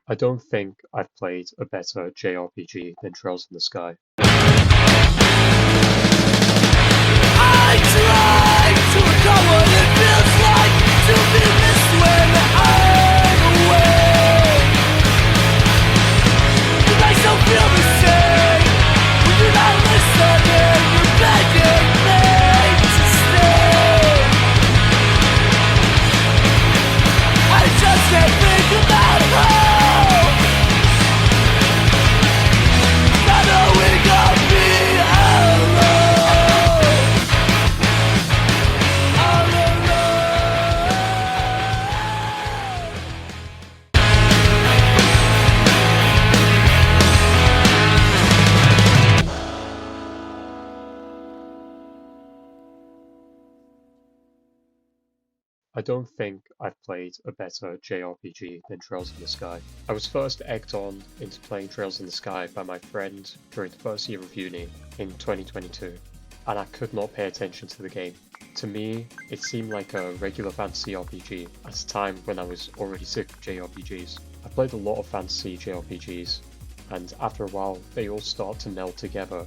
I don't think I've played a better JRPG than Trails in the Sky. I try to recall what it feels like to be missed when I'm away. You guys don't feel the same when you're not listening. You're begging me to stay. I just can't think about how not knowing I'll be alone. All alone. I don't think I've played a better JRPG than Trails in the Sky. I was first egged on into playing Trails in the Sky by my friend during the first year of uni in 2022, and I could not pay attention to the game. To me, it seemed like a regular fantasy RPG at a time when I was already sick of JRPGs. I played a lot of fantasy JRPGs, and after a while they all start to meld together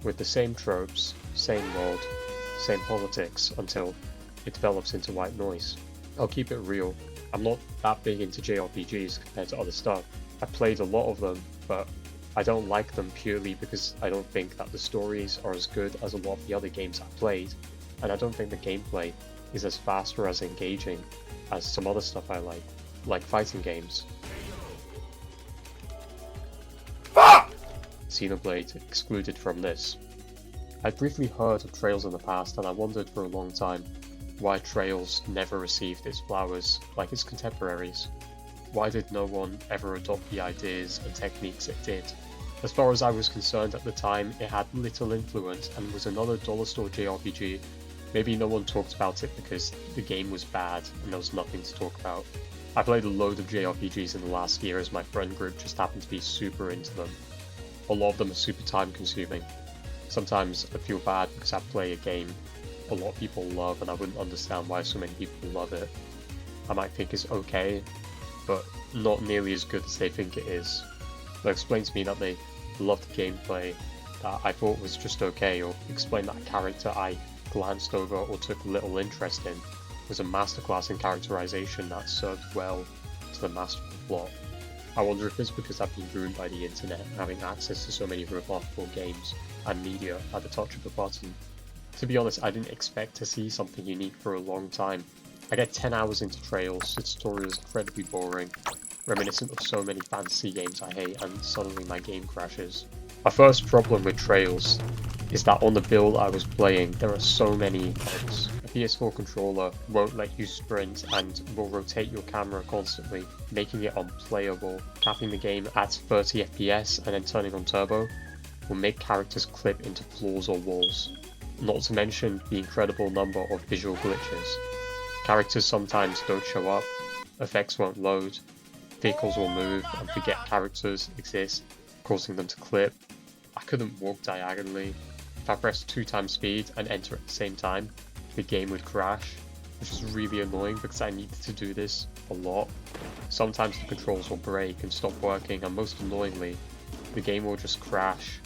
with the same tropes, same world, same politics until it develops into white noise. I'll keep it real, I'm not that big into JRPGs compared to other stuff. I played a lot of them, but I don't like them purely because I don't think that the stories are as good as a lot of the other games I've played, and I don't think the gameplay is as fast or as engaging as some other stuff I like fighting games. Xenoblade excluded from this. I'd briefly heard of Trails in the past, and I wondered for a long time why Trails never received its flowers like its contemporaries. Why did no one ever adopt the ideas and techniques it did? As far as I was concerned at the time, it had little influence and was another dollar store JRPG. Maybe no one talked about it because the game was bad and there was nothing to talk about. I played a load of JRPGs in the last year as my friend group just happened to be super into them. A lot of them are super time consuming. Sometimes I feel bad because I play a game a lot of people love and I wouldn't understand why so many people love it. I might think it's okay, but not nearly as good as they think it is. They'll explain to me that they loved the gameplay that I thought was just okay, or explain that a character I glanced over or took little interest in was a masterclass in characterization that served well to the masterful plot. I wonder if it's because I've been ruined by the internet and having access to so many remarkable games and media at the touch of a button. To be honest, I didn't expect to see something unique for a long time. I get 10 hours into Trails, its story is incredibly boring, reminiscent of so many fantasy games I hate, and suddenly my game crashes. My first problem with Trails is that on the build I was playing, there are so many bugs. A PS4 controller won't let you sprint and will rotate your camera constantly, making it unplayable. Capping the game at 30 FPS and then turning on turbo will make characters clip into floors or walls. Not to mention the incredible number of visual glitches. Characters sometimes don't show up, effects won't load, vehicles will move and forget characters exist, causing them to clip. I couldn't walk diagonally. If I pressed 2 times speed and enter at the same time, the game would crash, which is really annoying because I needed to do this a lot. Sometimes the controls will break and stop working, and most annoyingly, the game will just crash.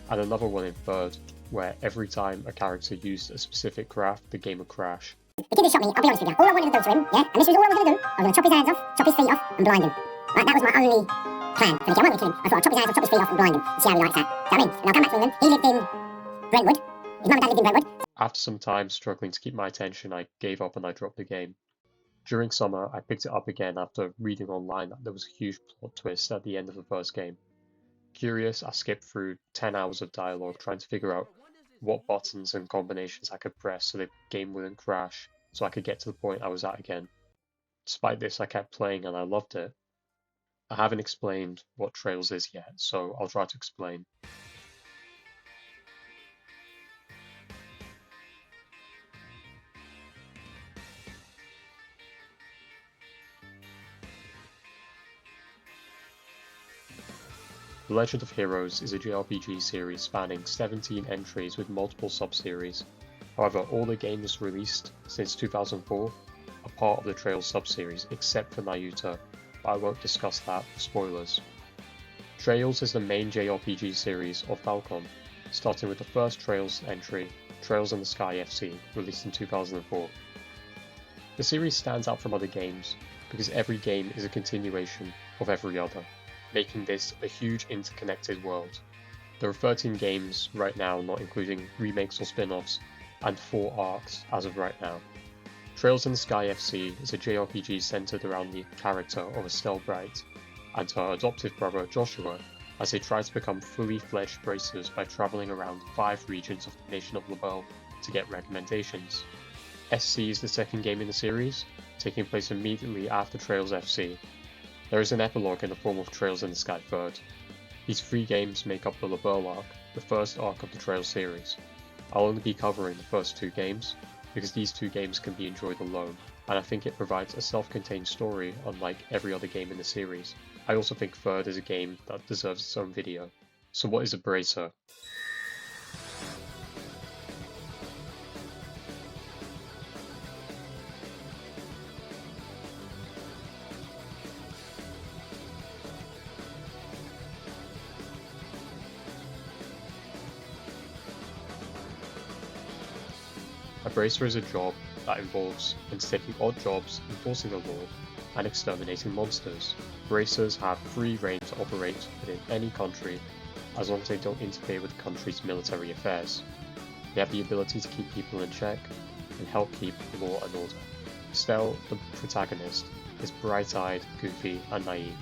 And another one in third, where every time a character used a specific craft, the game would crash. The kid that shot me, I'll be honest with you, all I wanted to do to him, yeah, and this was all I was going to do, I was going to chop his hands off, chop his feet off, and blind him. Right, that was my only plan for the game. I'm not going to kill him. I thought I'd chop his hands off, chop his feet off, and blind him, and see how he likes that. Do you know what I mean? And I'll come back to England. He lived in Brentwood. His mum and dad lived in Brentwood. After some time struggling to keep my attention, I gave up and I dropped the game. During summer, I picked it up again after reading online that there was a huge plot twist at the end of the first game. Curious, I skipped through 10 hours of dialogue trying to figure out what buttons and combinations I could press so the game wouldn't crash, so I could get to the point I was at again. Despite this, I kept playing and I loved it. I haven't explained what Trails is yet, so I'll try to explain. The Legend of Heroes is a JRPG series spanning 17 entries with multiple sub-series. However, all the games released since 2004 are part of the Trails sub-series, except for Nayuta, but I won't discuss that for spoilers. Trails is the main JRPG series of Falcom, starting with the first Trails entry, Trails in the Sky FC, released in 2004. The series stands out from other games because every game is a continuation of every other, making this a huge interconnected world. There are 13 games right now, not including remakes or spin-offs, and 4 arcs as of right now. Trails in the Sky FC is a JRPG centered around the character of Estelle and her adoptive brother Joshua as they try to become fully fledged bracers by travelling around 5 regions of the nation of Loewe to get recommendations. SC is the second game in the series, taking place immediately after Trails FC. There is an epilogue in the form of Trails in the Sky 3rd. These 3 games make up the Loewe arc, the first arc of the Trails series. I'll only be covering the first 2 games, because these 2 games can be enjoyed alone, and I think it provides a self-contained story unlike every other game in the series. I also think 3rd is a game that deserves its own video. So what is a bracer? A bracer is a job that involves taking odd jobs, enforcing the law, and exterminating monsters. Bracers have free reign to operate within any country as long as they don't interfere with the country's military affairs. They have the ability to keep people in check and help keep law and order. Estelle, the protagonist, is bright-eyed, goofy, and naive.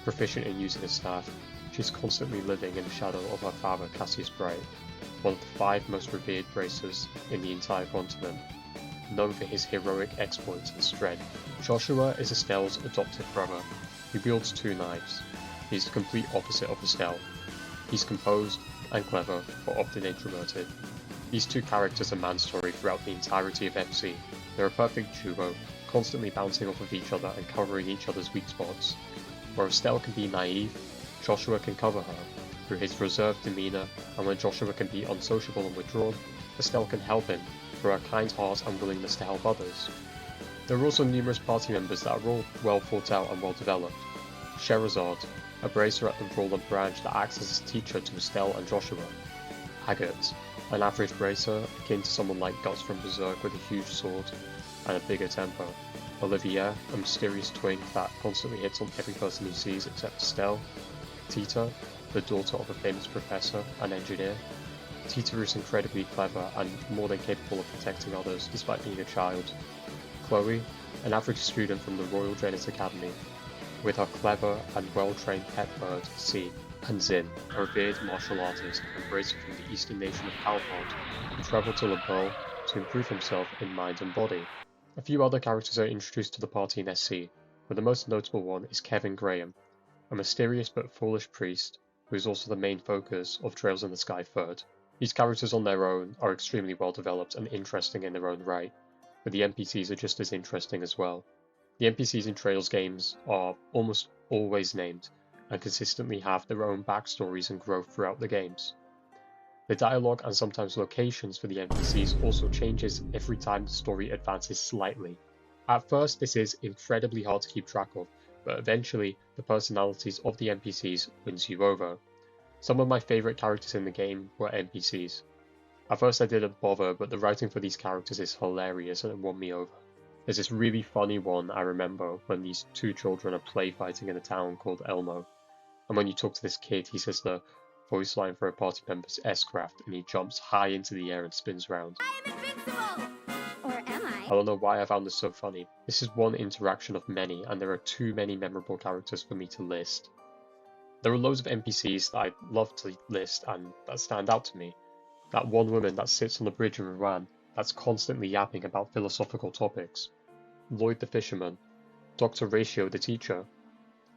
Proficient in using a staff, she is constantly living in the shadow of her father Cassius Bright, one of the 5 most revered bracers in the entire continent, known for his heroic exploits and strength. Joshua is Estelle's adopted brother. He wields 2 knives. He's the complete opposite of Estelle. He's composed and clever, but often introverted. These 2 characters are mandatory throughout the entirety of FC. They're a perfect duo, constantly bouncing off of each other and covering each other's weak spots. Where Estelle can be naive, Joshua can cover her through his reserved demeanour, and when Joshua can be unsociable and withdrawn, Estelle can help him through her kind heart and willingness to help others. There are also numerous party members that are all well thought out and well developed. Sherazade, a bracer at the Roland branch that acts as a teacher to Estelle and Joshua. Agate, an average bracer akin to someone like Guts from Berserk with a huge sword and a bigger temper. Olivier, a mysterious twink that constantly hits on every person he sees except Estelle. Tita, the daughter of a famous professor and engineer. Tita is incredibly clever and more than capable of protecting others despite being a child. Chloe, an average student from the Royal Drennis Academy, with her clever and well-trained pet bird, C. And Zin, a revered martial artist and bracer from the eastern nation of Palpod, who travelled to Loewe to improve himself in mind and body. A few other characters are introduced to the party in SC, but the most notable one is Kevin Graham, a mysterious but foolish priest who is also the main focus of Trails in the Sky 3rd. These characters on their own are extremely well developed and interesting in their own right, but the NPCs are just as interesting as well. The NPCs in Trails games are almost always named, and consistently have their own backstories and growth throughout the games. The dialogue and sometimes locations for the NPCs also changes every time the story advances slightly. At first this is incredibly hard to keep track of, but eventually the personalities of the NPCs wins you over. Some of my favourite characters in the game were NPCs. At first I didn't bother, but the writing for these characters is hilarious and it won me over. There's this really funny one I remember when these 2 children are play fighting in a town called Elmo, and when you talk to this kid he says the voice line for a party member's S-craft and he jumps high into the air and spins round. I am invincible! Or am I? I don't know why I found this so funny. This is one interaction of many, and there are too many memorable characters for me to list. There are loads of NPCs that I'd love to list and that stand out to me. That one woman that sits on the bridge in Ruan that's constantly yapping about philosophical topics. Lloyd the fisherman. Dr. Ratio the teacher.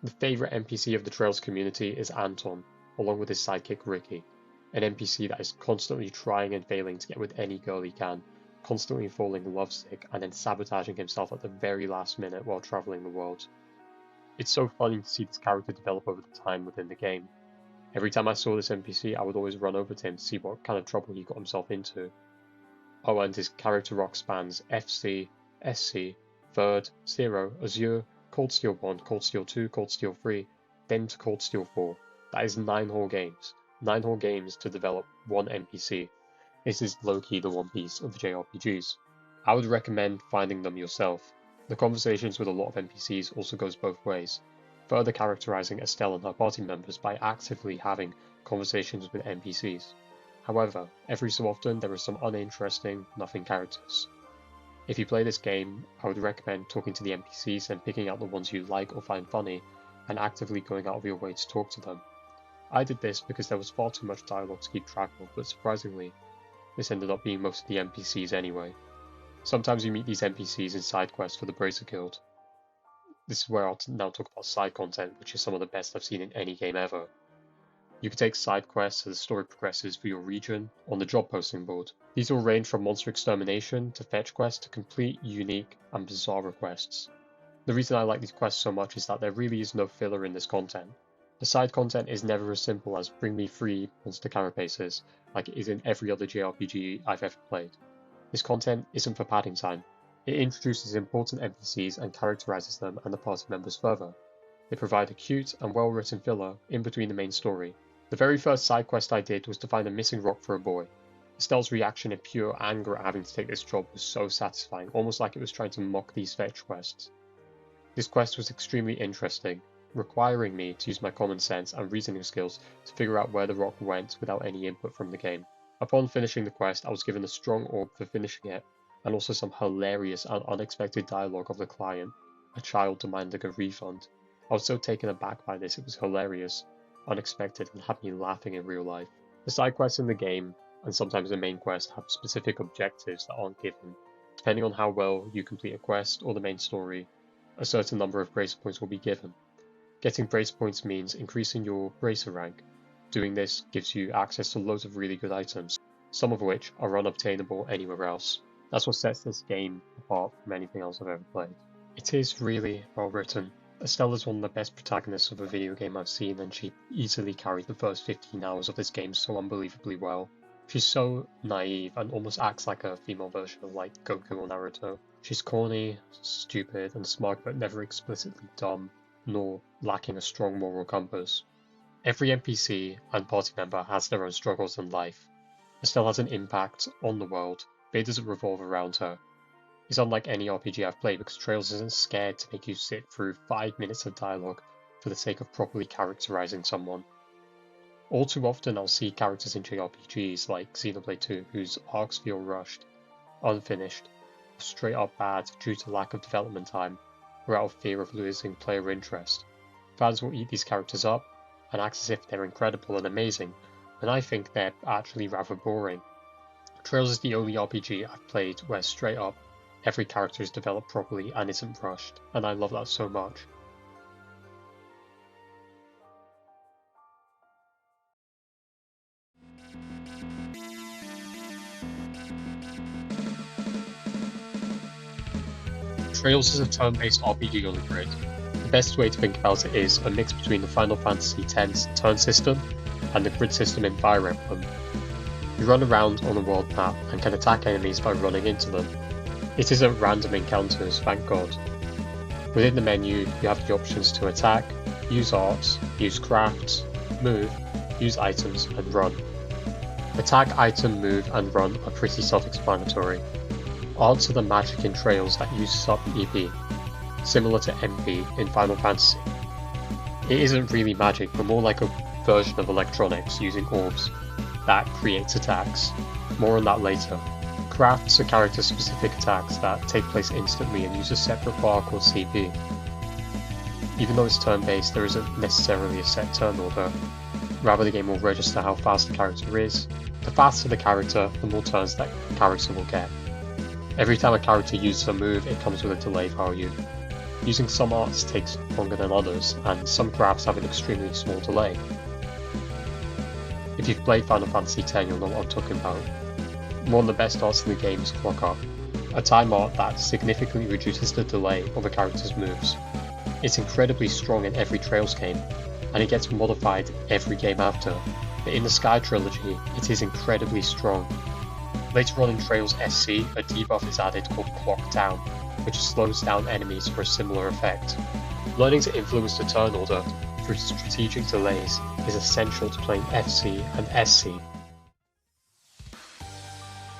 The favourite NPC of the Trails community is Anton, along with his sidekick Ricky, an NPC that is constantly trying and failing to get with any girl he can, constantly falling lovesick and then sabotaging himself at the very last minute while travelling the world. It's so funny to see this character develop over the time within the game. Every time I saw this NPC I would always run over to him to see what kind of trouble he got himself into. Oh, and his character rock spans FC, SC, 3rd, 0, Azure, Cold Steel 1, Cold Steel 2, Cold Steel 3, then to Cold Steel 4. That is 9 whole games. 9 whole games to develop one NPC. This is low-key the One Piece of JRPGs. I would recommend finding them yourself. The conversations with a lot of NPCs also goes both ways, further characterizing Estelle and her party members by actively having conversations with NPCs. However, every so often there are some uninteresting, nothing characters. If you play this game, I would recommend talking to the NPCs and picking out the ones you like or find funny, and actively going out of your way to talk to them. I did this because there was far too much dialogue to keep track of, but surprisingly, this ended up being most of the NPCs anyway. Sometimes you meet these NPCs in side quests for the Bracer Guild. This is where I'll now talk about side content, which is some of the best I've seen in any game ever. You can take side quests as the story progresses for your region on the job posting board. These will range from monster extermination to fetch quests to complete, unique, and bizarre requests. The reason I like these quests so much is that there really is no filler in this content. The side content is never as simple as bring me 3 monster carapaces, like it is in every other JRPG I've ever played. This content isn't for padding time. It introduces important NPCs and characterizes them and the party members further. They provide a cute and well written filler in between the main story. The very first side quest I did was to find a missing rock for a boy. Estelle's reaction in pure anger at having to take this job was so satisfying, almost like it was trying to mock these fetch quests. This quest was extremely interesting, requiring me to use my common sense and reasoning skills to figure out where the rock went without any input from the game. Upon finishing the quest, I was given a strong orb for finishing it, and also some hilarious and unexpected dialogue of the client, a child demanding a refund. I was so taken aback by this, it was hilarious, unexpected, and had me laughing in real life. The side quests in the game, and sometimes the main quest, have specific objectives that aren't given. Depending on how well you complete a quest or the main story, a certain number of Bracer points will be given. Getting Bracer points means increasing your Bracer rank. Doing this gives you access to loads of really good items, some of which are unobtainable anywhere else. That's what sets this game apart from anything else I've ever played. It is really well written. Estelle is one of the best protagonists of a video game I've seen, and she easily carried the first 15 hours of this game so unbelievably well. She's so naive and almost acts like a female version of like Goku or Naruto. She's corny, stupid, and smart, but never explicitly dumb, nor lacking a strong moral compass. Every NPC and party member has their own struggles in life. Estelle has an impact on the world, but it doesn't revolve around her. It's unlike any RPG I've played because Trails isn't scared to make you sit through 5 minutes of dialogue for the sake of properly characterizing someone. All too often I'll see characters in JRPGs like Xenoblade 2 whose arcs feel rushed, unfinished, or straight up bad due to lack of development time, or out of fear of losing player interest. Fans will eat these characters up and act as if they're incredible and amazing, and I think they're actually rather boring. Trails is the only RPG I've played where straight up every character is developed properly and isn't rushed, and I love that so much. Trails is a turn-based RPG on the grid. The best way to think about it is a mix between the Final Fantasy X's turn system and the grid system in Fire Emblem. You run around on a world map and can attack enemies by running into them. It isn't random encounters, thank God. Within the menu, you have the options to attack, use arts, use crafts, move, use items, and run. Attack, item, move, and run are pretty self-explanatory. Arts are the magic in Trails that uses up EP, similar to MP in Final Fantasy. It isn't really magic, but more like a version of electronics using orbs that creates attacks. More on that later. Crafts are character-specific attacks that take place instantly and use a separate bar called CP. Even though it's turn-based, there isn't necessarily a set turn order. Rather, the game will register how fast the character is. The faster the character, the more turns that character will get. Every time a character uses a move, it comes with a delay value. Using some arts takes longer than others, and some crafts have an extremely small delay. If you've played Final Fantasy X, you'll know what I'm talking about. One of the best arts in the game is Clock Up, a time art that significantly reduces the delay of a character's moves. It's incredibly strong in every Trails game, and it gets modified every game after, but in the Sky Trilogy, it is incredibly strong. Later on in Trails SC, a debuff is added called Clock Down, which slows down enemies for a similar effect. Learning to influence the turn order through strategic delays is essential to playing FC and SC.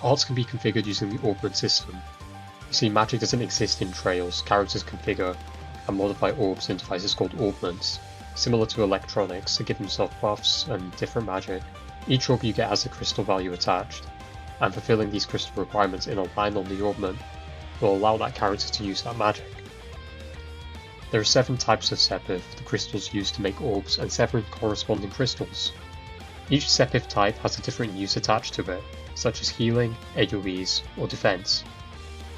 Arts can be configured using the Orbment system. You see, magic doesn't exist in Trails. Characters configure and modify orbs in devices called Orbments, similar to electronics, to give themselves buffs and different magic. Each orb you get has a crystal value attached, and fulfilling these crystal requirements in a line on the orbment will allow that character to use that magic. There are 7 types of Sepith, the crystals used to make orbs, and 7 corresponding crystals. Each Sepith type has a different use attached to it, such as healing, AoEs, or defense.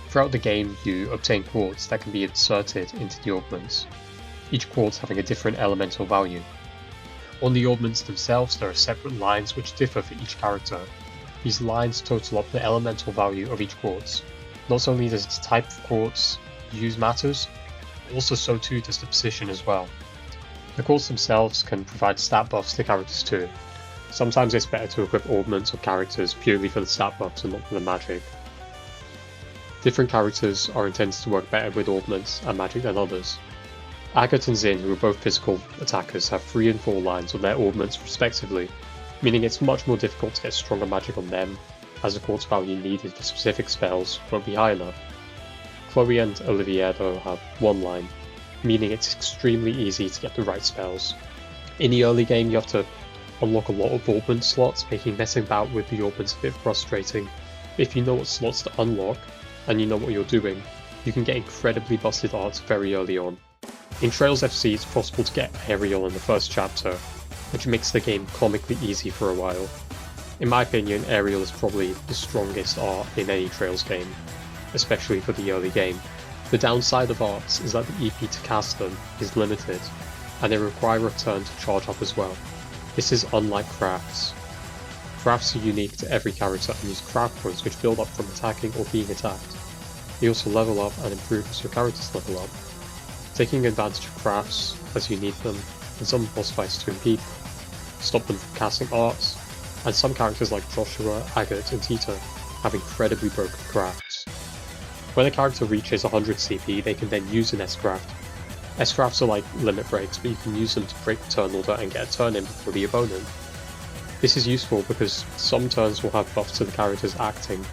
Throughout the game, you obtain quartz that can be inserted into the augments, each quartz having a different elemental value. On the augments themselves, there are separate lines which differ for each character. These lines total up the elemental value of each quartz. Not only does the type of quartz used matters, also so too does the position as well. The quartz themselves can provide stat buffs to characters too. Sometimes it's better to equip augments or characters purely for the stat buffs and not for the magic. Different characters are intended to work better with augments and magic than others. Agat and Zin, who are both physical attackers, have 3 and 4 lines on their augments respectively, meaning it's much more difficult to get stronger magic on them, as the quartz value needed for specific spells won't be high enough. Chloe and Olivier though have 1 line, meaning it's extremely easy to get the right spells. In the early game you have to unlock a lot of augment slots, making messing about with the augments a bit frustrating. If you know what slots to unlock, and you know what you're doing, you can get incredibly busted arts very early on. In Trails FC it's possible to get Aerial in the first chapter, which makes the game comically easy for a while. In my opinion, Aerial is probably the strongest art in any Trails game, especially for the early game. The downside of arts is that the EP to cast them is limited, and they require a turn to charge up as well. This is unlike crafts. Crafts are unique to every character and use craft points which build up from attacking or being attacked. They also level up and improve as your characters level up, taking advantage of crafts as you need them, and some boss fights to impede, stop them from casting arts, and some characters like Joshua, Agat and Tita have incredibly broken crafts. When a character reaches 100 CP, they can then use an S-craft. S-crafts are like limit breaks, but you can use them to break the turn order and get a turn in before the opponent. This is useful because some turns will have buffs to the characters acting,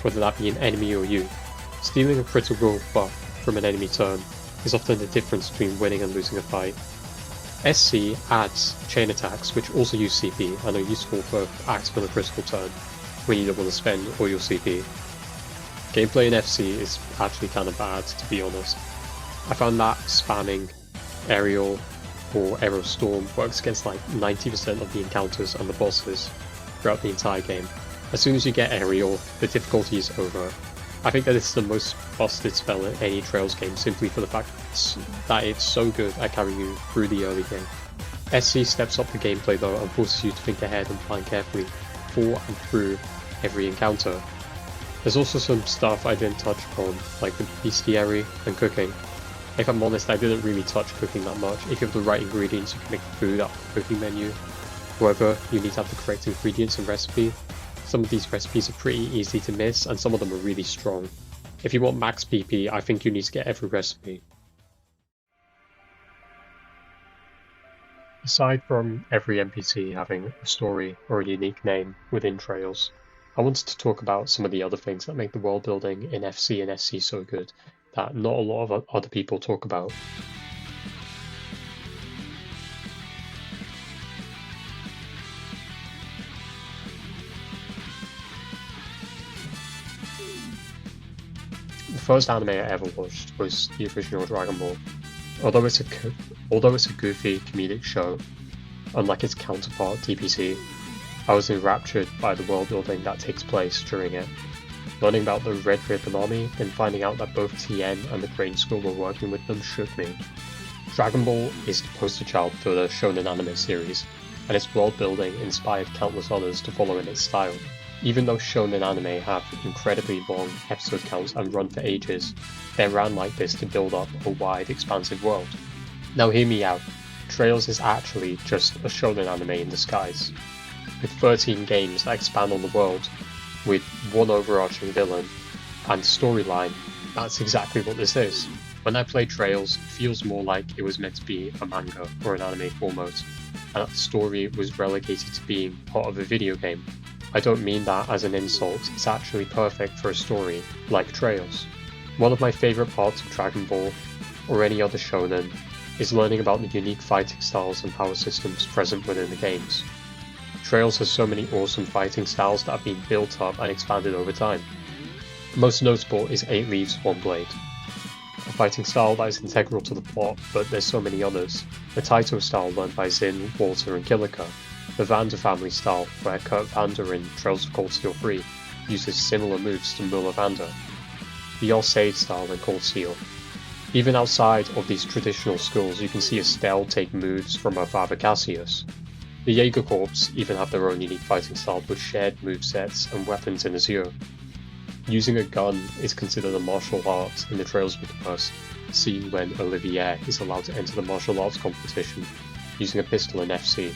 whether that be an enemy or you. Stealing a critical buff from an enemy turn is often the difference between winning and losing a fight. SC adds chain attacks which also use CP and are useful for acting on a critical turn when you don't want to spend all your CP. Gameplay in FC is actually kind of bad, to be honest. I found that spamming Aerial or Arrow Storm works against like 90% of the encounters and the bosses throughout the entire game. As soon as you get Aerial, the difficulty is over. I think that it's the most busted spell in any Trails game simply for the fact that it's so good at carrying you through the early game. SC steps up the gameplay though and forces you to think ahead and plan carefully for and through every encounter. There's also some stuff I didn't touch upon, like the bestiary and cooking. If I'm honest, I didn't really touch cooking that much. If you have the right ingredients, you can make food out of the cooking menu. However, you need to have the correct ingredients and recipe. Some of these recipes are pretty easy to miss, and some of them are really strong. If you want max PP, I think you need to get every recipe. Aside from every NPC having a story or a unique name within Trails, I wanted to talk about some of the other things that make the world building in FC and SC so good that not a lot of other people talk about. The first anime I ever watched was the original Dragon Ball. Although it's a goofy comedic show, unlike its counterpart TPC, I was enraptured by the world building that takes place during it. Learning about the Red Ribbon Army and finding out that both Tien and the Crane School were working with them shook me. Dragon Ball is the poster child for the shonen anime series, and its world building inspired countless others to follow in its style. Even though shonen anime have incredibly long episode counts and run for ages, they ran like this to build up a wide, expansive world. Now hear me out, Trails is actually just a shonen anime in disguise. With 13 games that expand on the world, with one overarching villain, and storyline That's exactly what this is. When I play Trails, it feels more like it was meant to be a manga or an anime format, and that the story was relegated to being part of a video game. I don't mean that as an insult, it's actually perfect for a story like Trails. One of my favourite parts of Dragon Ball, or any other shonen, is learning about the unique fighting styles and power systems present within the games. Trails has so many awesome fighting styles that have been built up and expanded over time. Most notable is 8 Leaves, 1 Blade, a fighting style that is integral to the plot, but there's so many others. The Taito style learned by Zin, Walter and Kilika, the Vander family style where Kurt Vander in Trails of Cold Steel 3 uses similar moves to Muller Vander, the Alsaid style in Cold Steel. Even outside of these traditional schools you can see Estelle take moves from her father Cassius. The Jaeger Corps even have their own unique fighting style with shared movesets and weapons in Azure. Using a gun is considered a martial art in the Trails universe, seen when Olivier is allowed to enter the martial arts competition using a pistol in FC.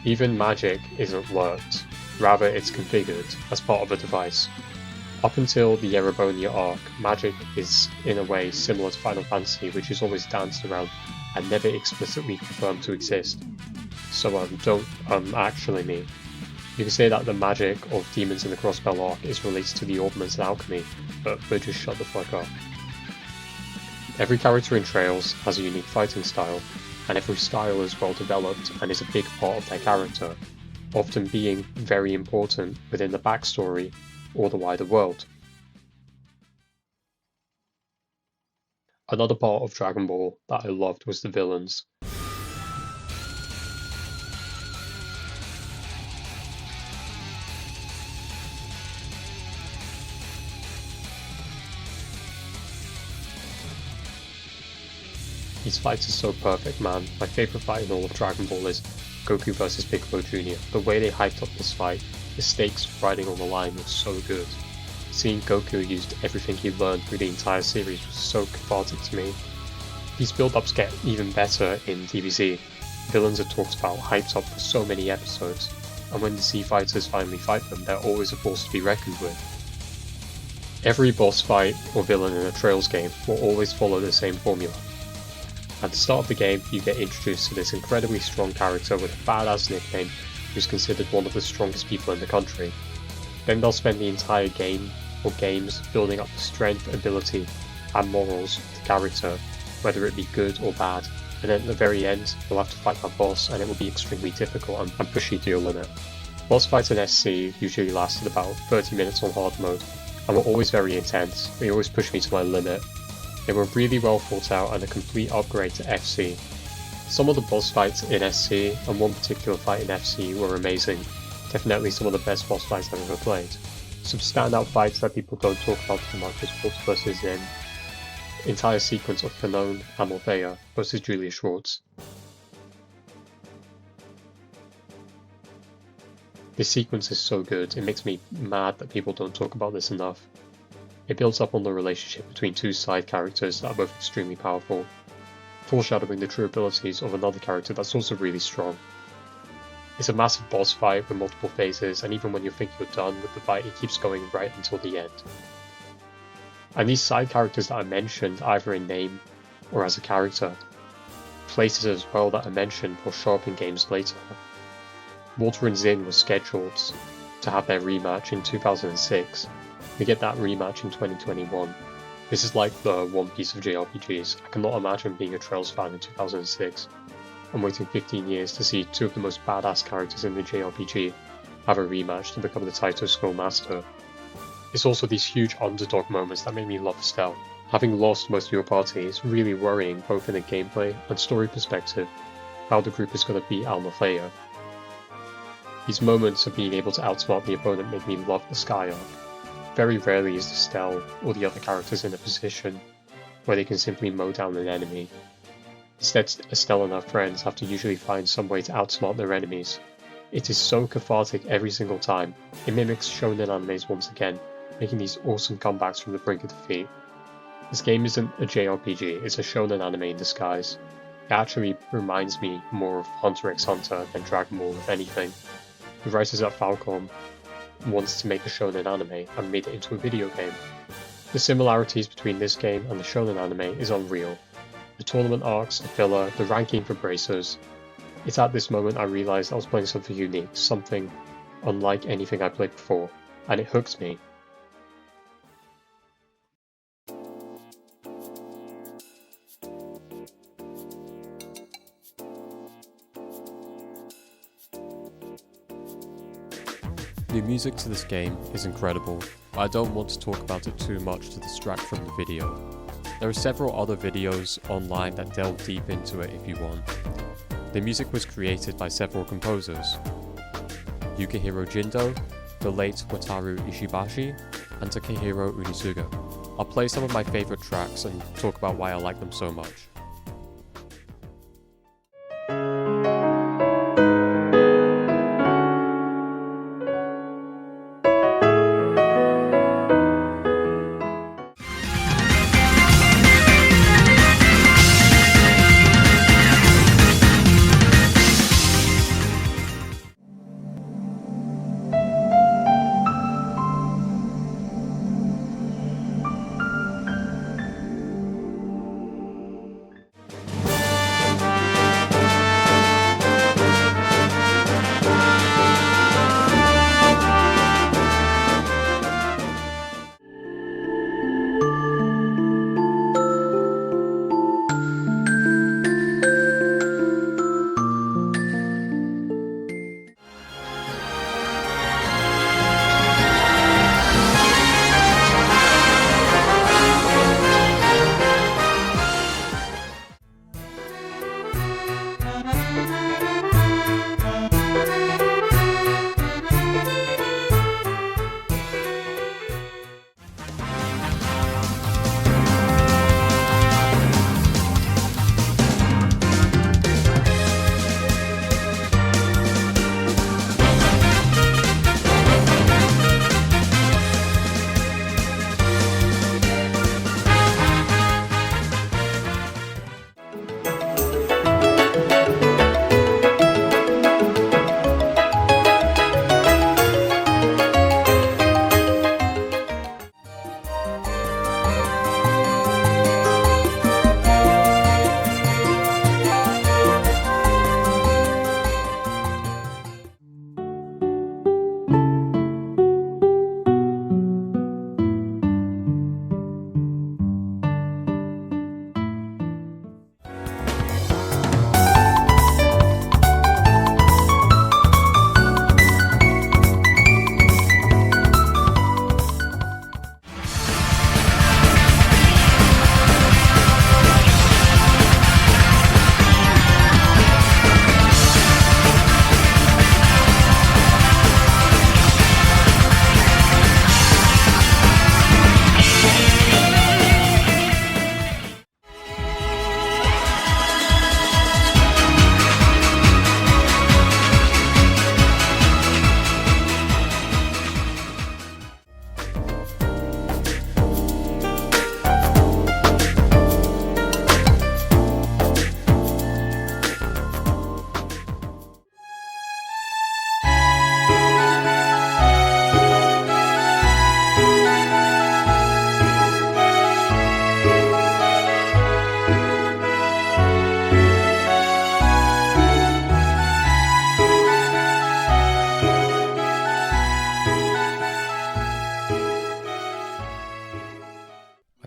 Even magic isn't lurked, rather it's configured as part of a device. Up until the Erebonia arc, magic is in a way similar to Final Fantasy, which is always danced around and never explicitly confirmed to exist. So don't actually me. You can say that the magic of Demons in the Crossbell arc is related to the Ordnance and Alchemy, but just shut the fuck up. Every character in Trails has a unique fighting style, and every style is well developed and is a big part of their character, often being very important within the backstory or the wider world. Another part of Dragon Ball that I loved was the villains. These fights are so perfect, man. My favourite fight in all of Dragon Ball is Goku vs Piccolo Jr. The way they hyped up this fight, the stakes riding on the line was so good. Seeing Goku used everything he learned through the entire series was so cathartic to me. These build-ups get even better in DBZ. Villains are talked about, hyped up for so many episodes, and when the Z fighters finally fight them, they're always a force to be reckoned with. Every boss fight or villain in a Trails game will always follow the same formula. At the start of the game, you get introduced to this incredibly strong character with a badass nickname who's considered one of the strongest people in the country. Then they'll spend the entire game or games building up the strength, ability, and morals of the character, whether it be good or bad, and then at the very end, you'll have to fight that boss and it will be extremely difficult and push you to your limit. Boss fights in SC usually lasted about 30 minutes on hard mode, and were always very intense. They always pushed me to my limit. They were really well thought out and a complete upgrade to FC. Some of the boss fights in SC and one particular fight in FC were amazing, definitely some of the best boss fights I've ever played. Some standout fights that people don't talk about too much is Walter vs Zin, entire sequence of Canon and Morphea versus Julia Schwartz. This sequence is so good, it makes me mad that people don't talk about this enough. It builds up on the relationship between two side characters that are both extremely powerful, foreshadowing the true abilities of another character that's also really strong. It's a massive boss fight with multiple phases, and even when you think you're done with the fight, it keeps going right until the end. And these side characters that I mentioned, either in name or as a character, places as well that I mentioned will show up in games later. Walter and Zin were scheduled to have their rematch in 2006. We get that rematch in 2021. This is like the One Piece of JRPGs. I cannot imagine being a Trails fan in 2006 and waiting 15 years to see two of the most badass characters in the JRPG have a rematch to become the Taito School Master. It's also these huge underdog moments that make me love Estelle. Having lost most of your party is really worrying both in a gameplay and story perspective how the group is going to beat Almafea. These moments of being able to outsmart the opponent make me love the Sky arc. Very rarely is Estelle or the other characters in a position where they can simply mow down an enemy. Instead, Estelle and her friends have to usually find some way to outsmart their enemies. It is so cathartic every single time. It mimics shonen animes once again, making these awesome comebacks from the brink of defeat. This game isn't a JRPG, it's a shonen anime in disguise. It actually reminds me more of Hunter x Hunter than Dragon Ball if anything. The writers at Falcom wants to make a shonen anime and made it into a video game. The similarities between this game and the shonen anime is unreal. The tournament arcs, the filler, the ranking for bracers. It's at this moment I realised I was playing something unique, something unlike anything I played before, and it hooked me. The music to this game is incredible, but I don't want to talk about it too much to distract from the video. There are several other videos online that delve deep into it if you want. The music was created by several composers: Yukihiro Jindo, the late Wataru Ishibashi, and Takehiro Unisuga. I'll play some of my favourite tracks and talk about why I like them so much.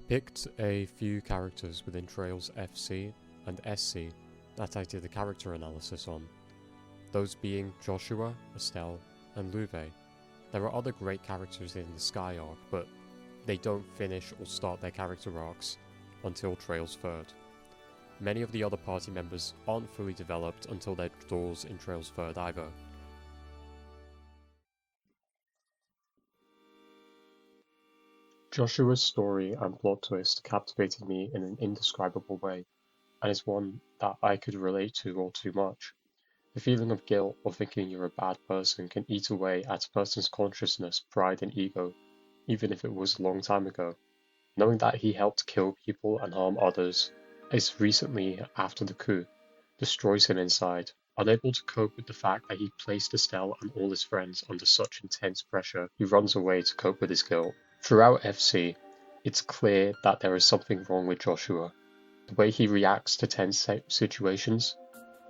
Picked a few characters within Trails FC and SC that I did a character analysis on, those being Joshua, Estelle, and Loewe. There are other great characters in the Sky arc, but they don't finish or start their character arcs until Trails 3rd. Many of the other party members aren't fully developed until their doors in Trails 3rd either. Joshua's story and plot twist captivated me in an indescribable way, and is one that I could relate to all too much. The feeling of guilt or thinking you're a bad person can eat away at a person's consciousness, pride and ego, even if it was a long time ago. Knowing that he helped kill people and harm others, as recently after the coup, destroys him inside. Unable to cope with the fact that he placed Estelle and all his friends under such intense pressure, he runs away to cope with his guilt. Throughout FC, It's clear that there is something wrong with Joshua. The way he reacts to tense situations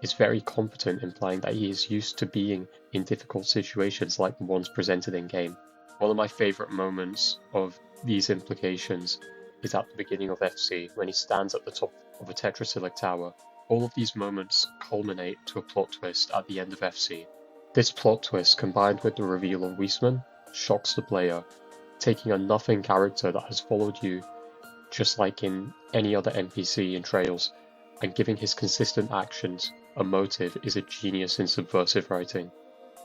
is very competent, implying that he is used to being in difficult situations like the ones presented in game. One of my favourite moments of these implications is at the beginning of FC, when he stands at the top of a tetrasilic tower. All of these moments culminate to a plot twist at the end of FC. This plot twist, combined with the reveal of Weisman, shocks the player, taking a nothing character that has followed you just like in any other NPC in Trails, and giving his consistent actions a motive is a genius in subversive writing.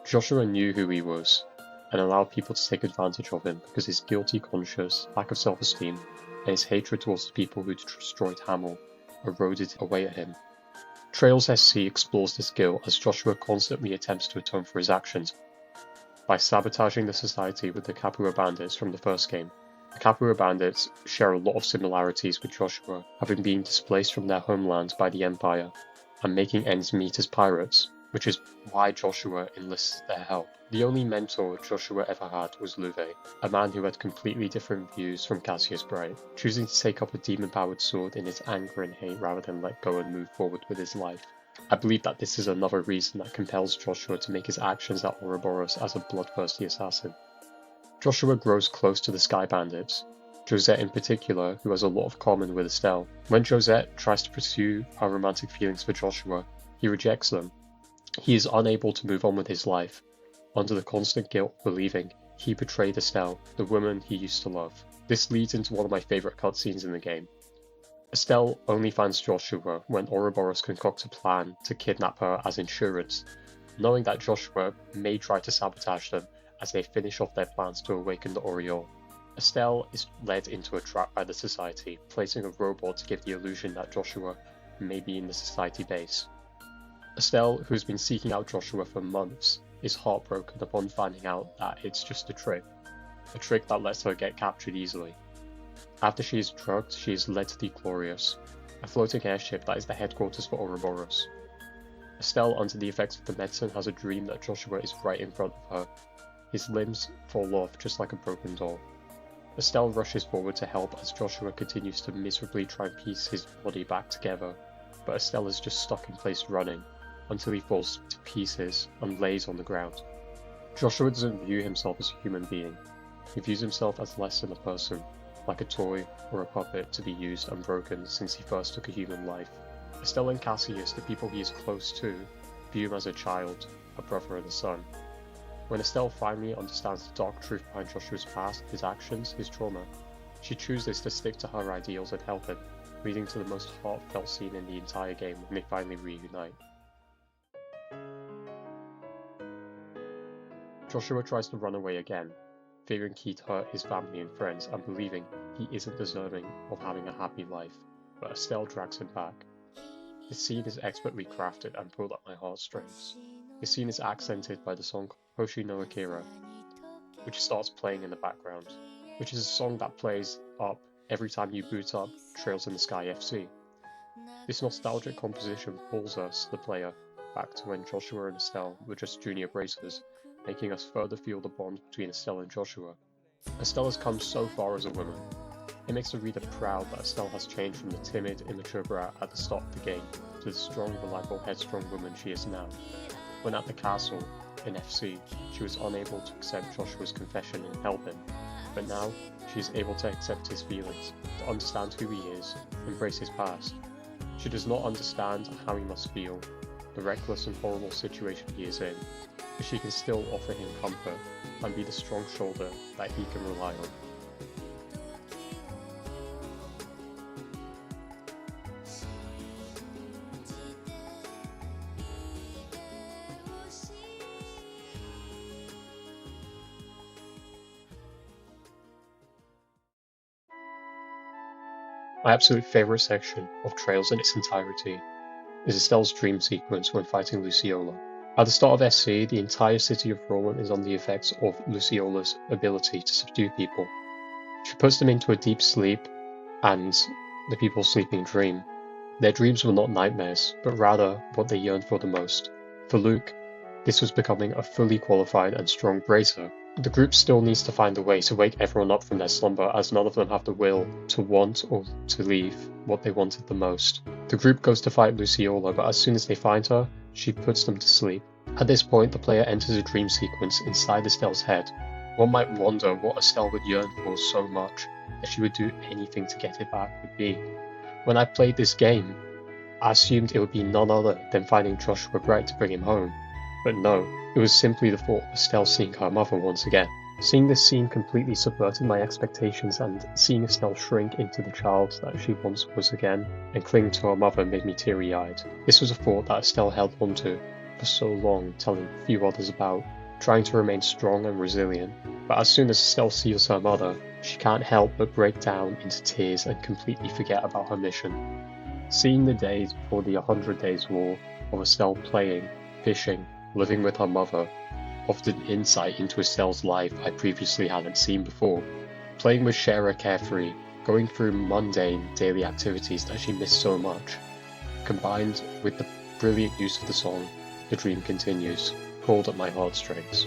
Joshua knew who he was, and allowed people to take advantage of him because his guilty conscience, lack of self-esteem, and his hatred towards the people who destroyed Hamel eroded away at him. Trails SC explores this guilt as Joshua constantly attempts to atone for his actions by sabotaging the society with the Capua bandits from the first game. The Capua bandits share a lot of similarities with Joshua, having been displaced from their homeland by the Empire and making ends meet as pirates, which is why Joshua enlists their help. The only mentor Joshua ever had was Loewe, a man who had completely different views from Cassius Bright, choosing to take up a demon-powered sword in his anger and hate rather than let go and move forward with his life. I believe that this is another reason that compels Joshua to make his actions at Ouroboros as a bloodthirsty assassin. Joshua grows close to the Sky Bandits, Josette in particular, who has a lot of common with Estelle. When Josette tries to pursue her romantic feelings for Joshua, he rejects them. He is unable to move on with his life, under the constant guilt of believing he betrayed Estelle, the woman he used to love. This leads into one of my favourite cutscenes in the game. Estelle only finds Joshua when Ouroboros concocts a plan to kidnap her as insurance, knowing that Joshua may try to sabotage them as they finish off their plans to awaken the Oriole. Estelle is led into a trap by the Society, placing a robot to give the illusion that Joshua may be in the Society base. Estelle, who has been seeking out Joshua for months, is heartbroken upon finding out that it's just a trick that lets her get captured easily. After she is drugged, she is led to the Glorious, a floating airship that is the headquarters for Ouroboros. Estelle, under the effects of the medicine, has a dream that Joshua is right in front of her. His limbs fall off just like a broken doll. Estelle rushes forward to help as Joshua continues to miserably try and piece his body back together, but Estelle is just stuck in place running, until he falls to pieces and lays on the ground. Joshua doesn't view himself as a human being. He views himself as less than a person, like a toy or a puppet to be used and broken since he first took a human life. Estelle and Cassius, the people he is close to, view him as a child, a brother and a son. When Estelle finally understands the dark truth behind Joshua's past, his actions, his trauma, she chooses to stick to her ideals and help him, leading to the most heartfelt scene in the entire game when they finally reunite. Joshua tries to run away again, fearing he'd hurt his family and friends and believing he isn't deserving of having a happy life, but Estelle drags him back. This scene is expertly crafted and pulled at my heartstrings. This scene is accented by the song Hoshi no Akira, which starts playing in the background, which is a song that plays up every time you boot up Trails in the Sky FC. This nostalgic composition pulls us, the player, back to when Joshua and Estelle were just junior bracers, making us further feel the bond between Estelle and Joshua. Estelle has come so far as a woman. It makes the reader proud that Estelle has changed from the timid, immature brat at the start of the game to the strong, reliable, headstrong woman she is now. When at the castle, in FC, she was unable to accept Joshua's confession and help him, but now she is able to accept his feelings, to understand who he is, embrace his past. She does not understand how he must feel, the reckless and horrible situation he is in, but she can still offer him comfort and be the strong shoulder that he can rely on. My absolute favourite section of Trails in its entirety is Estelle's dream sequence when fighting Luciola. At the start of SC, the entire city of Ruan is on the effects of Luciola's ability to subdue people. She puts them into a deep sleep, and the people sleeping dream. Their dreams were not nightmares, but rather what they yearned for the most. For Luke, this was becoming a fully qualified and strong bracer, The group still needs to find a way to wake everyone up from their slumber, as none of them have the will to want or to leave what they wanted the most. The group goes to fight Luciola, but as soon as they find her, she puts them to sleep. At this point, the player enters a dream sequence inside Estelle's head. One might wonder what Estelle would yearn for so much that she would do anything to get it back would be. When I played this game, I assumed it would be none other than finding Joshua Bright to bring him home. But no, it was simply the thought of Estelle seeing her mother once again. Seeing this scene completely subverted my expectations, and seeing Estelle shrink into the child that she once was again and cling to her mother made me teary-eyed. This was a thought that Estelle held onto for so long, telling few others about, trying to remain strong and resilient. But as soon as Estelle sees her mother, she can't help but break down into tears and completely forget about her mission. Seeing the days before the 100 Days War of Estelle playing, fishing, living with her mother, offered an insight into Estelle's life I previously hadn't seen before. Playing with Shara carefree, going through mundane daily activities that she missed so much, combined with the brilliant use of the song The Dream Continues, pulled at my heartstrings.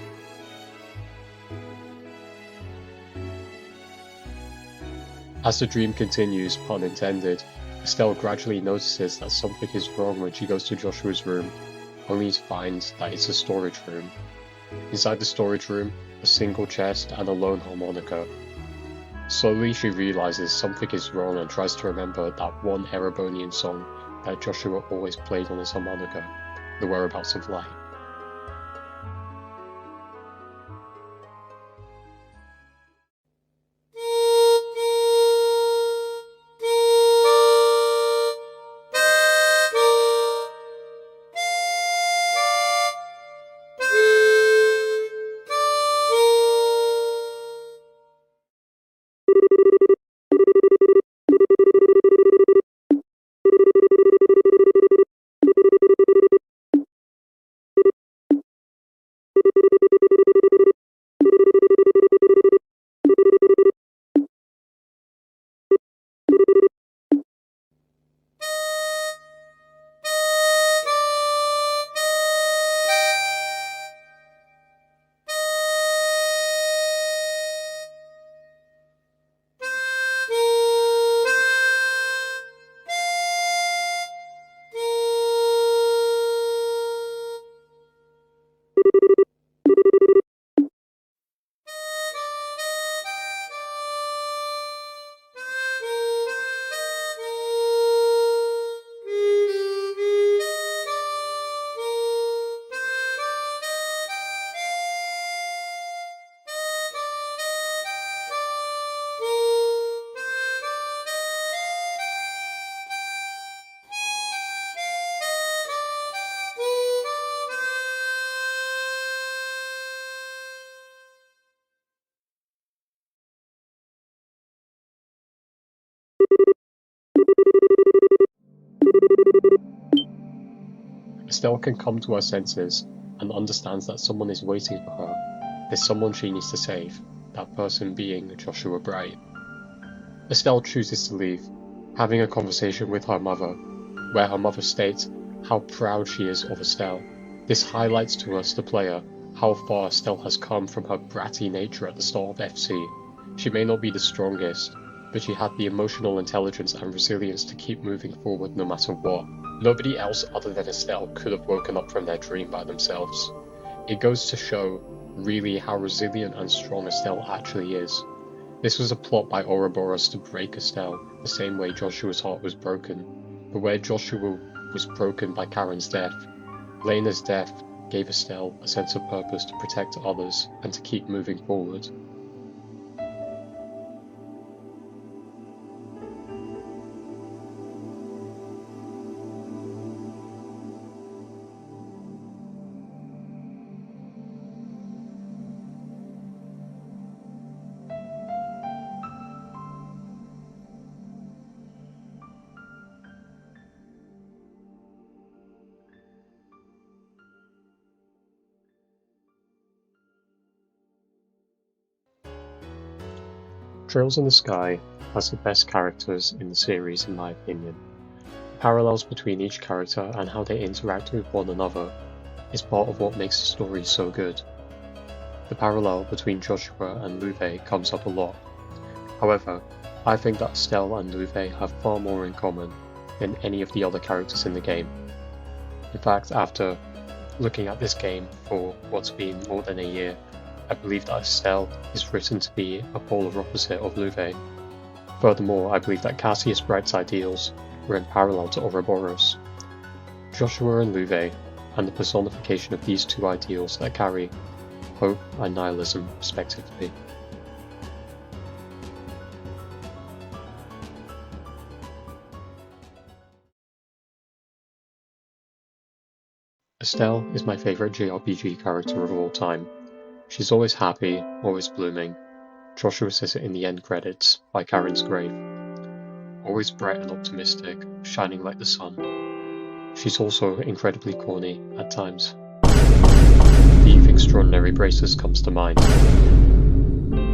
As the dream continues, pun intended, Estelle gradually notices that something is wrong when she goes to Joshua's room, only to find that it's a storage room. Inside the storage room, a single chest and a lone harmonica. Slowly she realizes something is wrong and tries to remember that one Erebonian song that Joshua always played on his harmonica, The Whereabouts of Light. Estelle can come to her senses and understands that someone is waiting for her. There's someone she needs to save, that person being Joshua Bright. Estelle chooses to leave, having a conversation with her mother, where her mother states how proud she is of Estelle. This highlights to us, the player, how far Estelle has come from her bratty nature at the start of FC. She may not be the strongest, but she had the emotional intelligence and resilience to keep moving forward no matter what. Nobody else other than Estelle could have woken up from their dream by themselves. It goes to show, really, how resilient and strong Estelle actually is. This was a plot by Ouroboros to break Estelle, the same way Joshua's heart was broken, but where Joshua was broken by Karen's death, Lena's death gave Estelle a sense of purpose to protect others and to keep moving forward. Trails in the Sky has the best characters in the series in my opinion. The parallels between each character and how they interact with one another is part of what makes the story so good. The parallel between Joshua and Loewe comes up a lot. However, I think that Estelle and Loewe have far more in common than any of the other characters in the game. In fact, after looking at this game for what's been more than a year, I believe that Estelle is written to be a polar opposite of Loewe. Furthermore, I believe that Cassius Bright's ideals were in parallel to Ouroboros. Joshua and Loewe, and the personification of these two ideals that carry hope and nihilism respectively. Estelle is my favourite JRPG character of all time. She's always happy, always blooming. Joshua says it in the end credits, by Karen's grave. Always bright and optimistic, shining like the sun. She's also incredibly corny at times. Thief Extraordinary Braces comes to mind.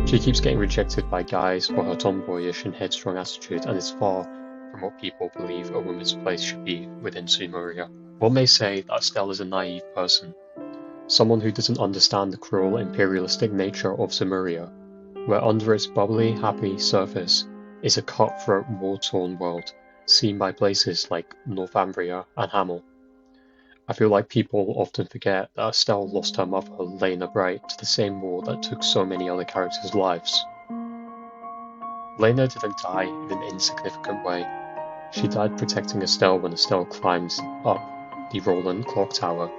She keeps getting rejected by guys for her tomboyish and headstrong attitude and is far from what people believe a woman's place should be within Sumeria. One may say that Estelle is a naive person, someone who doesn't understand the cruel imperialistic nature of Sumeria, where under its bubbly, happy surface is a cutthroat, war-torn world, seen by places like Northumbria and Hamel. I feel like people often forget that Estelle lost her mother, Lena Bright, to the same war that took so many other characters' lives. Lena didn't die in an insignificant way. She died protecting Estelle when Estelle climbed up the Roland clock tower.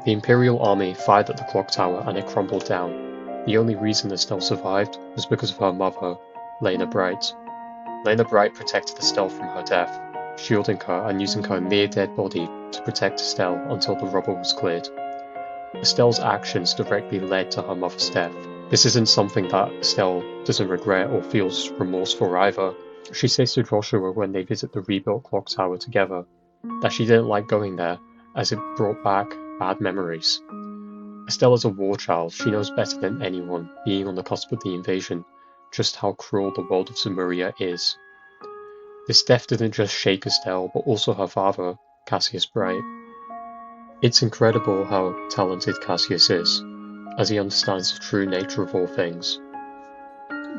The Imperial army fired at the clock tower and it crumbled down. The only reason Estelle survived was because of her mother, Lena Bright. Lena Bright protected Estelle from her death, shielding her and using her near-dead body to protect Estelle until the rubble was cleared. Estelle's actions directly led to her mother's death. This isn't something that Estelle doesn't regret or feels remorse for either. She says to Joshua when they visit the rebuilt clock tower together that she didn't like going there as it brought back bad memories. Estelle is a war child. She knows better than anyone, being on the cusp of the invasion, just how cruel the world of Sumeria is. This death didn't just shake Estelle, but also her father, Cassius Bright. It's incredible how talented Cassius is, as he understands the true nature of all things.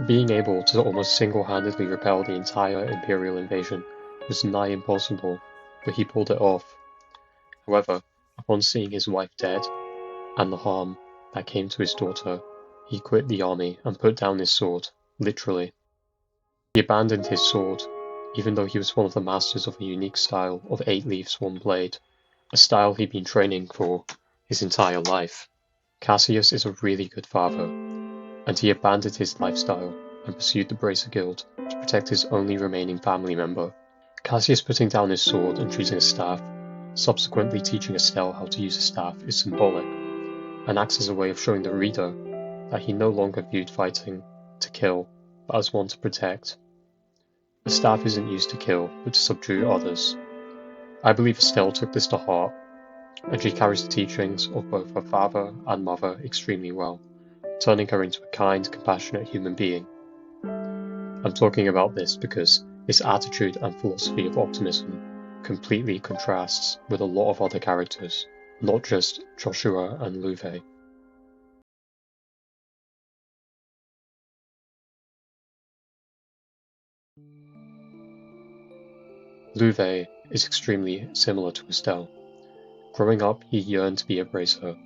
Being able to almost single-handedly repel the entire Imperial invasion was nigh impossible, but he pulled it off. However, upon seeing his wife dead, and the harm that came to his daughter, he quit the army and put down his sword, literally. He abandoned his sword, even though he was one of the masters of a unique style of 8 leaves 1 blade, a style he'd been training for his entire life. Cassius is a really good father, and he abandoned his lifestyle and pursued the Bracer Guild to protect his only remaining family member. Cassius putting down his sword and choosing a staff, subsequently teaching Estelle how to use a staff, is symbolic, and acts as a way of showing the reader that he no longer viewed fighting to kill, but as one to protect. The staff isn't used to kill, but to subdue others. I believe Estelle took this to heart, and she carries the teachings of both her father and mother extremely well, turning her into a kind, compassionate human being. I'm talking about this because this attitude and philosophy of optimism completely contrasts with a lot of other characters, not just Joshua and Loewe. Loewe is extremely similar to Estelle. Growing up, he yearned to be a bracer,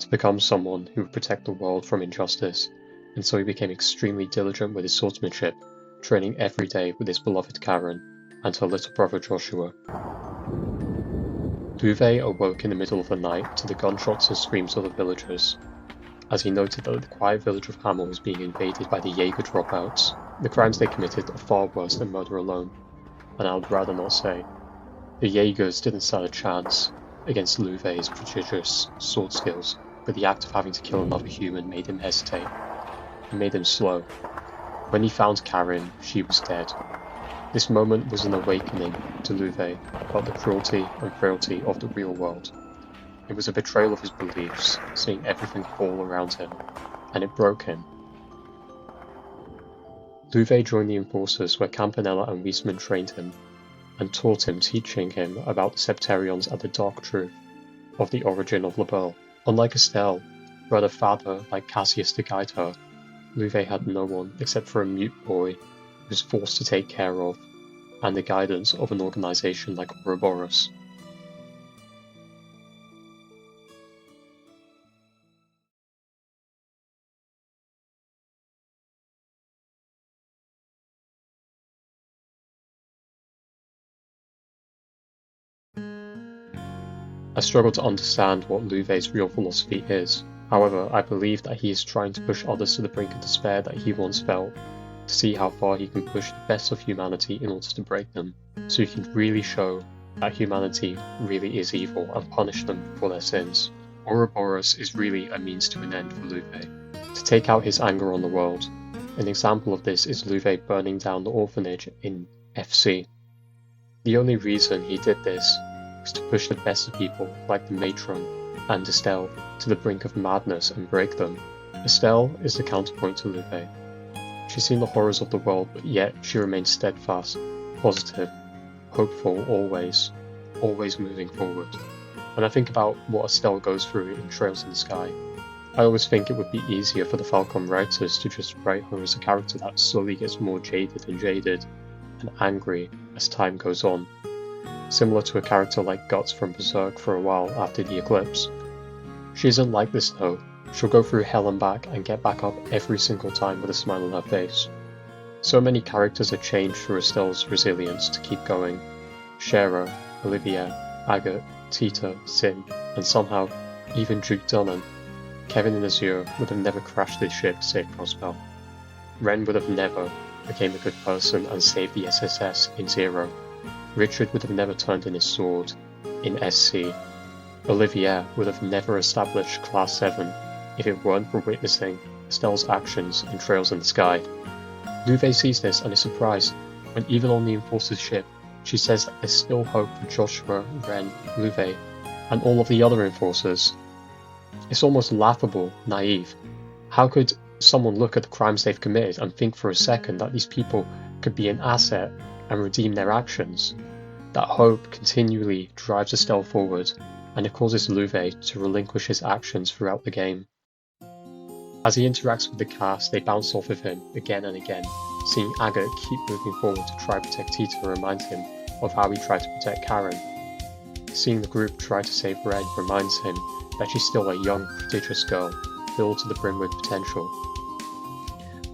to become someone who would protect the world from injustice, and so he became extremely diligent with his swordsmanship, training every day with his beloved Karen and her little brother Joshua. Loewe awoke in the middle of the night to the gunshots and screams of the villagers, as he noted that the quiet village of Hamel was being invaded by the Jaeger dropouts. The crimes they committed are far worse than murder alone, and I would rather not say. The Jaegers didn't stand a chance against Loewe's prodigious sword skills, but the act of having to kill another human made him hesitate. It made him slow. When he found Karen, she was dead. This moment was an awakening to Loewe about the cruelty and frailty of the real world. It was a betrayal of his beliefs, seeing everything fall around him, and it broke him. Loewe joined the Enforcers where Campanella and Wiesman trained him, and taught him, teaching him about the Septarions and the dark truth of the origin of Lebel. Unlike Estelle, brother father like Cassius to guide her, Loewe had no one except for a mute boy who was forced to take care of, and the guidance of an organization like Ouroboros. I struggle to understand what Loewe's real philosophy is. However, I believe that he is trying to push others to the brink of despair that he once felt, to see how far he can push the best of humanity in order to break them, so he can really show that humanity really is evil and punish them for their sins. Ouroboros is really a means to an end for Loewe, to take out his anger on the world. An example of this is Loewe burning down the orphanage in FC. The only reason he did this was to push the best of people, like the matron and Estelle, to the brink of madness and break them. Estelle is the counterpoint to Loewe. She's seen the horrors of the world, but yet she remains steadfast, positive, hopeful always moving forward. When I think about what Estelle goes through in Trails in the Sky, I always think it would be easier for the Falcom writers to just write her as a character that slowly gets more jaded and angry as time goes on, similar to a character like Guts from Berserk for a while after the eclipse. She isn't like this though. She'll go through hell and back and get back up every single time with a smile on her face. So many characters are changed through Estelle's resilience to keep going. Shero, Olivia, Agate, Tita, Sin, and somehow even Duke Dunham. Kevin and Azure would have never crashed this ship to save Prospel. Ren would have never became a good person and saved the SSS in Zero. Richard would have never turned in his sword in SC. Olivier would have never established Class 7 if it weren't for witnessing Estelle's actions in Trails in the Sky. Loewe sees this and is surprised when even on the Enforcer's ship, she says that there's still hope for Joshua, Ren, Loewe, and all of the other Enforcers. It's almost laughable, naive. How could someone look at the crimes they've committed and think for a second that these people could be an asset and redeem their actions? That hope continually drives Estelle forward, and it causes Loewe to relinquish his actions throughout the game. As he interacts with the cast, they bounce off of him again and again. Seeing Agate keep moving forward to try to protect Tita reminds him of how he tried to protect Karen. Seeing the group try to save Red reminds him that she's still a young, prodigious girl, filled to the brim with potential.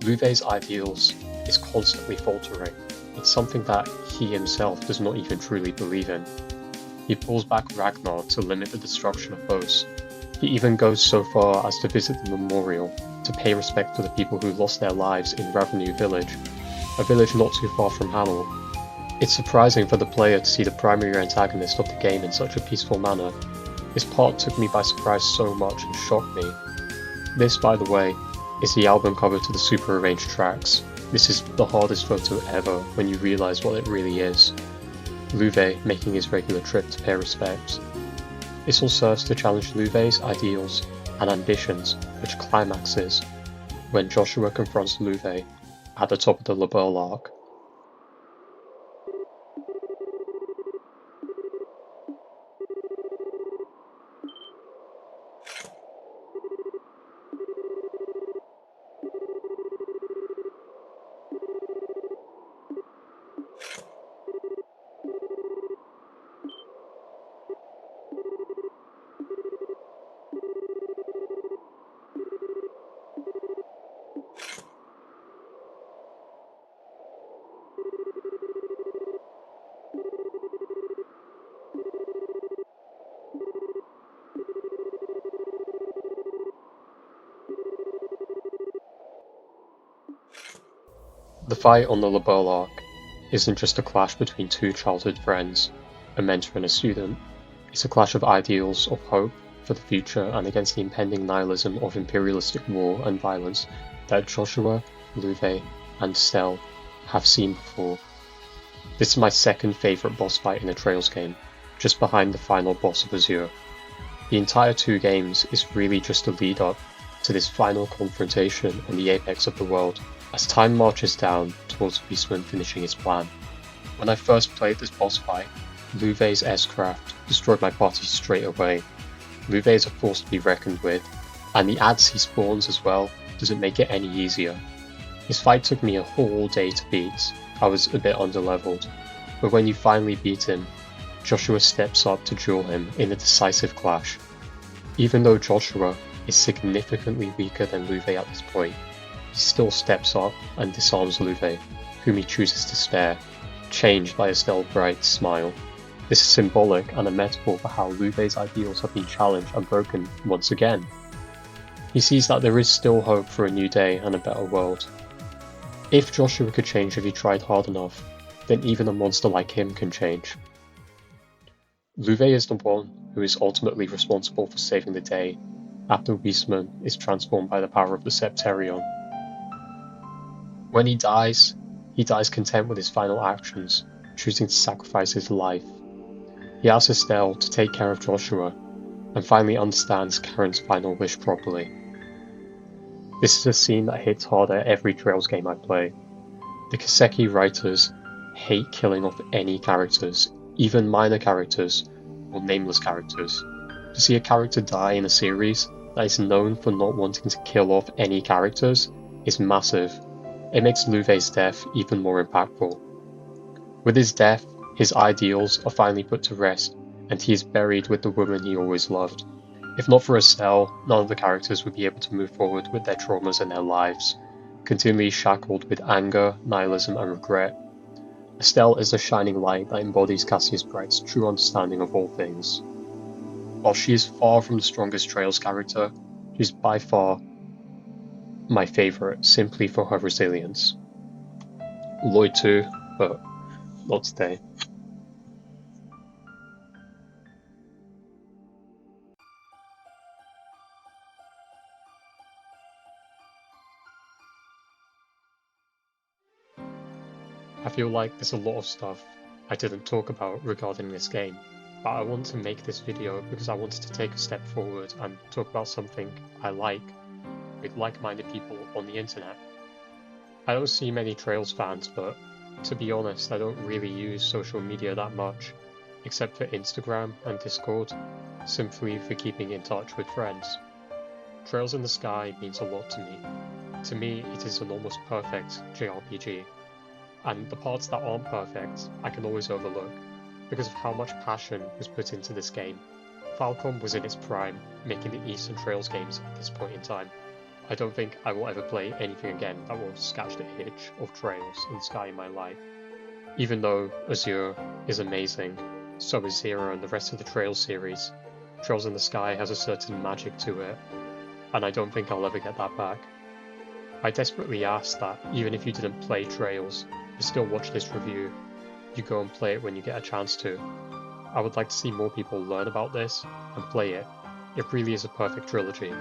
Loewe's ideals is constantly faltering. It's something that he himself does not even truly believe in. He pulls back Ragnar to limit the destruction of boats. He even goes so far as to visit the memorial, to pay respect to the people who lost their lives in Ravenue Village, a village not too far from Hamel. It's surprising for the player to see the primary antagonist of the game in such a peaceful manner. This part took me by surprise so much and shocked me. This, by the way, is the album cover to the super arranged tracks. This is the hardest photo ever when you realise what it really is. Loewe making his regular trip to pay respects. This all serves to challenge Loewe's ideals and ambitions, which climaxes when Joshua confronts Loewe at the top of the La Belle Arc. The fight on the La Belle Arc isn't just a clash between two childhood friends, a mentor and a student. It's a clash of ideals, of hope for the future, and against the impending nihilism of imperialistic war and violence that Joshua, Loewe, and Estelle have seen before. This is my second favourite boss fight in a Trails game, just behind the final boss of Azure. The entire 2 games is really just a lead up to this final confrontation on the apex of the world, as time marches down towards Beastman finishing his plan. When I first played this boss fight, Loewe's S-Craft destroyed my party straight away. Loewe is a force to be reckoned with, And the ads he spawns as well doesn't make it any easier. His fight took me a whole day to beat. I was a bit underleveled, but when you finally beat him, Joshua steps up to duel him in a decisive clash. Even though Joshua is significantly weaker than Loewe at this point, he still steps up and disarms Loewe, whom he chooses to spare, changed by Estelle's bright smile. This is symbolic and a metaphor for how Loewe's ideals have been challenged and broken once again. He sees that there is still hope for a new day and a better world. If Joshua could change if he tried hard enough, then even a monster like him can change. Loewe is the one who is ultimately responsible for saving the day after Wiseman is transformed by the power of the Septarion. When he dies content with his final actions, choosing to sacrifice his life. He asks Estelle to take care of Joshua, and finally understands Karen's final wish properly. This is a scene that hits harder every Trails game I play. The Kaseki writers hate killing off any characters, even minor characters or nameless characters. To see a character die in a series that is known for not wanting to kill off any characters is massive. It makes Loewe's death even more impactful. With his death, his ideals are finally put to rest, and he is buried with the woman he always loved. If not for Estelle, none of the characters would be able to move forward with their traumas and their lives, continually shackled with anger, nihilism and regret. Estelle is the shining light that embodies Cassius Bright's true understanding of all things. While she is far from the strongest Trails character, she is by far my favourite simply for her resilience. Lloyd too, but not today. I feel like there's a lot of stuff I didn't talk about regarding this game, but I want to make this video because I wanted to take a step forward and talk about something I like with like-minded people on the internet. I don't see many Trails fans, but to be honest, I don't really use social media that much, except for Instagram and Discord, simply for keeping in touch with friends. Trails in the Sky means a lot to me. To me, it is an almost perfect JRPG. And the parts that aren't perfect, I can always overlook, because of how much passion was put into this game. Falcom was in its prime, making the Eastern Trails games at this point in time. I don't think I will ever play anything again that will scratch the itch of Trails in the Sky in my life. Even though Azure is amazing, so is Zero and the rest of the Trails series. Trails in the Sky has a certain magic to it, and I don't think I'll ever get that back. I desperately ask that, even if you didn't play Trails, you still watch this review, you go and play it when you get a chance to. I would like to see more people learn about this and play it. It really is a perfect trilogy.